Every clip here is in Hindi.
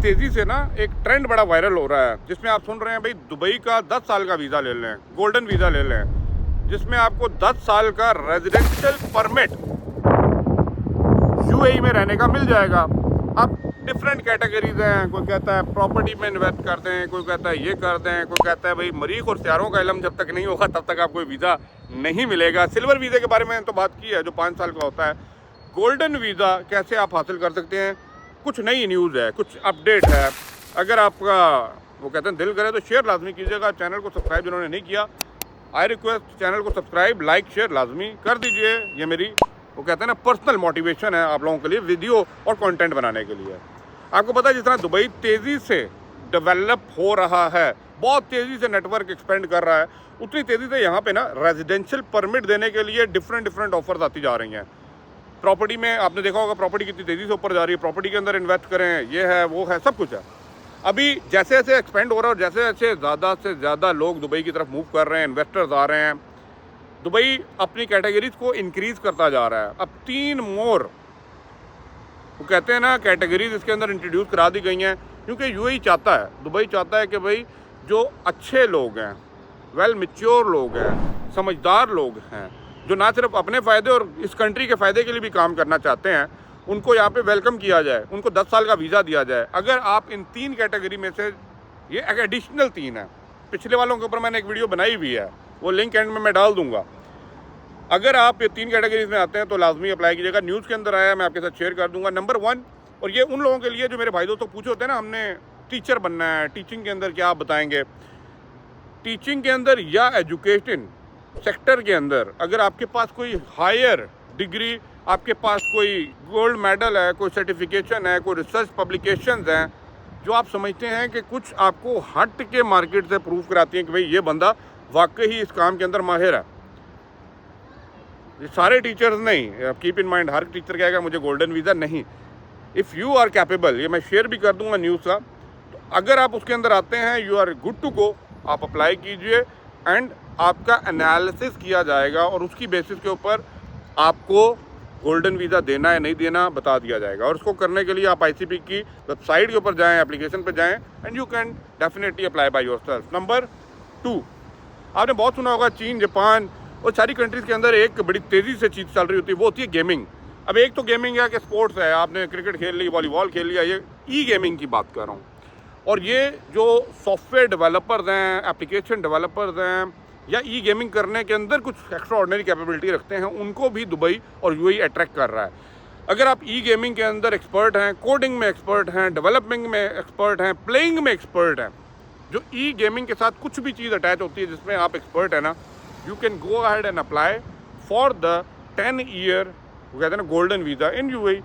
तेज़ी से ना एक ट्रेंड बड़ा वायरल हो रहा है, जिसमें आप सुन रहे हैं भाई दुबई का 10 साल का वीज़ा ले लें, गोल्डन वीज़ा ले लें, जिसमें आपको 10 साल का रेजिडेंशियल परमिट यूएई में रहने का मिल जाएगा। अब डिफरेंट कैटेगरीज हैं, कोई कहता है प्रॉपर्टी में इन्वेस्ट कर दें, कोई कहता है ये कर दें, कोई कहता है भाई मरीख और सियारों का इल्म जब तक नहीं होगा तब तक आपको वीज़ा नहीं मिलेगा। सिल्वर वीज़े के बारे में तो बात की है जो 5 साल का होता है। गोल्डन वीज़ा कैसे आप हासिल कर सकते हैं, कुछ नई न्यूज़ है, कुछ अपडेट है। अगर आपका वो कहते हैं दिल करे तो शेयर लाजमी कीजिएगा। चैनल को सब्सक्राइब जिन्होंने नहीं किया, आई रिक्वेस्ट चैनल को सब्सक्राइब, लाइक, शेयर लाजमी कर दीजिए। ये मेरी वो कहते हैं ना पर्सनल मोटिवेशन है आप लोगों के लिए वीडियो और कंटेंट बनाने के लिए। आपको पता है जिस तरह दुबई तेज़ी से डेवलप हो रहा है, बहुत तेज़ी से नेटवर्क एक्सपेंड कर रहा है, उतनी तेज़ी से यहाँ पे ना रेजिडेंशियल परमिट देने के लिए डिफरेंट ऑफर्स आती जा रही हैं। प्रॉपर्टी में आपने देखा होगा प्रॉपर्टी कितनी तेज़ी से ऊपर जा रही है, प्रॉपर्टी के अंदर इन्वेस्ट करें, ये है वो है, सब कुछ है। अभी जैसे जैसे एक्सपेंड हो रहा है और जैसे जैसे ज़्यादा से ज़्यादा लोग दुबई की तरफ मूव कर रहे हैं, इन्वेस्टर्स आ रहे हैं, दुबई अपनी कैटेगरीज को इंक्रीज़ करता जा रहा है। अब 3 मोर वो कहते हैं ना कैटेगरीज इसके अंदर इंट्रोड्यूस करा दी गई हैं, क्योंकि यूएई चाहता है, दुबई चाहता है कि भाई जो अच्छे लोग हैं, वेल मैच्योर लोग हैं, समझदार लोग हैं, जो ना सिर्फ अपने फ़ायदे और इस कंट्री के फ़ायदे के लिए भी काम करना चाहते हैं, उनको यहाँ पे वेलकम किया जाए, उनको 10 साल का वीज़ा दिया जाए। अगर आप इन 3 कैटेगरी में से, ये एक एडिशनल 3 है, पिछले वालों के ऊपर मैंने एक वीडियो बनाई हुई है, वो लिंक एंड में मैं डाल दूंगा। अगर आप ये 3 कैटेगरीज में आते हैं तो लाजमी अप्लाई कीजिएगा। न्यूज़ के अंदर आया, मैं आपके साथ शेयर कर दूंगा। नंबर 1, और ये उन लोगों के लिए जो मेरे भाई दोस्तों पूछे होते हैं ना, हमने टीचर बनना है, टीचिंग के अंदर क्या आप बताएंगे। टीचिंग के अंदर या एजुकेशन सेक्टर के अंदर अगर आपके पास कोई हायर डिग्री, आपके पास कोई गोल्ड मेडल है, कोई सर्टिफिकेशन है, कोई रिसर्च पब्लिकेशंस हैं, जो आप समझते हैं कि कुछ आपको हट के मार्केट से प्रूव कराती हैं कि भाई ये बंदा वाकई ही इस काम के अंदर माहिर है। ये सारे टीचर्स नहीं, आप keep in mind, her teacher कहेगा मुझे गोल्डन वीज़ा नहीं। इफ़ यू आर कैपेबल, ये मैं शेयर भी कर दूंगा न्यूज़ का, तो अगर आप उसके अंदर आते हैं, you are good to go, आप अप्लाई कीजिए एंड आपका एनालिसिस किया जाएगा और उसकी बेसिस के ऊपर आपको गोल्डन वीज़ा देना है नहीं देना बता दिया जाएगा। और उसको करने के लिए आप आईसीपी की वेबसाइट के ऊपर जाएं, एप्लीकेशन पे जाएं and you can definitely apply by yourself. Number 2, आपने बहुत सुना होगा चीन, जापान और सारी कंट्रीज़ के अंदर एक बड़ी तेज़ी से चीज़ चल रही होती है, वो होती है गेमिंग। अब एक तो गेमिंग है कि स्पोर्ट्स है, आपने क्रिकेट खेल ली, वॉलीबॉल खेल लिया, ये ई गेमिंग की बात कर रहा हूँ। और ये जो सॉफ्टवेयर डेवलपर्स हैं, एप्लीकेशन डेवलपर्स हैं, या ई गेमिंग करने के अंदर कुछ एक्स्ट्रा ऑर्डिनरी कैपेबिलिटी रखते हैं, उनको भी दुबई और यूएई अट्रैक्ट कर रहा है। अगर आप ई गेमिंग के अंदर एक्सपर्ट हैं, कोडिंग में एक्सपर्ट हैं, डेवलपिंग में एक्सपर्ट हैं, प्लेइंग में एक्सपर्ट हैं, जो ई गेमिंग के साथ कुछ भी चीज़ अटैच होती है जिसमें आप एक्सपर्ट है ना, you can go ahead and apply for the 10 year वो कहते हैं ना गोल्डन वीज़ा इन यूएई।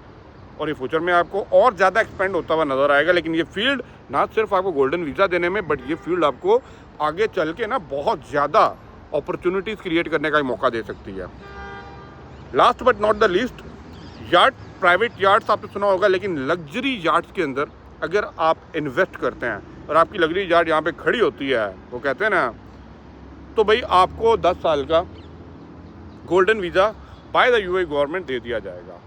और ये फ्यूचर में आपको और ज़्यादा एक्सपेंड होता हुआ नज़र आएगा। लेकिन ये फील्ड ना सिर्फ आपको गोल्डन वीज़ा देने में, बट ये फील्ड आपको आगे चल के ना बहुत ज़्यादा अपॉर्चुनिटीज़ क्रिएट करने का मौका दे सकती है। Last but not the least, yard, private yards आपने सुना होगा, लेकिन लग्जरी यार्ड्स के अंदर अगर आप इन्वेस्ट करते हैं और आपकी लग्जरी यार्ड यहाँ पे खड़ी होती है, वो कहते हैं ना, तो भाई आपको 10 साल का golden visa by the UAE government दे दिया जाएगा।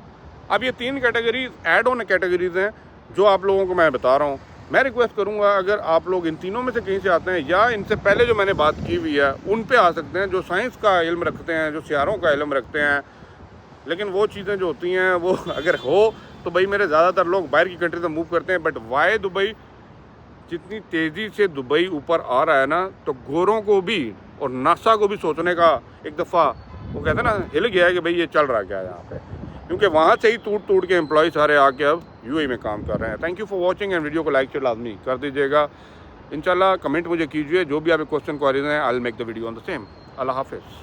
अब ये 3 कैटेगरीज ऐड ऑन कैटेगरीज हैं जो आप लोगों को मैं बता रहा हूँ। मैं रिक्वेस्ट करूँगा अगर आप लोग इन तीनों में से कहीं से आते हैं या इनसे पहले जो मैंने बात की हुई है उन पे आ सकते हैं, जो साइंस का इल्म रखते हैं, जो सियारों का इल्म रखते हैं। लेकिन वो चीज़ें जो होती हैं वो अगर हो तो भाई मेरे ज़्यादातर लोग बाहर की कंट्री से मूव करते हैं। बट वाई दुबई, जितनी तेज़ी से दुबई ऊपर आ रहा है ना, तो गोरों को भी और नासा को भी सोचने का एक दफ़ा वो कहते हैं ना हिल गया है कि भाई ये चल रहा क्या है यहाँ पे, क्योंकि वहाँ से ही टूट के एम्प्लॉय सारे आके अब यूएई में काम कर रहे हैं। Thank you for watching and video को लाइक शेयर लाजमी कर दीजिएगा। इंशाल्लाह कमेंट मुझे कीजिए, जो भी आपके क्वेश्चन क्वेरीज हैं, I will make the video on the same. अल्लाह हाफिज़।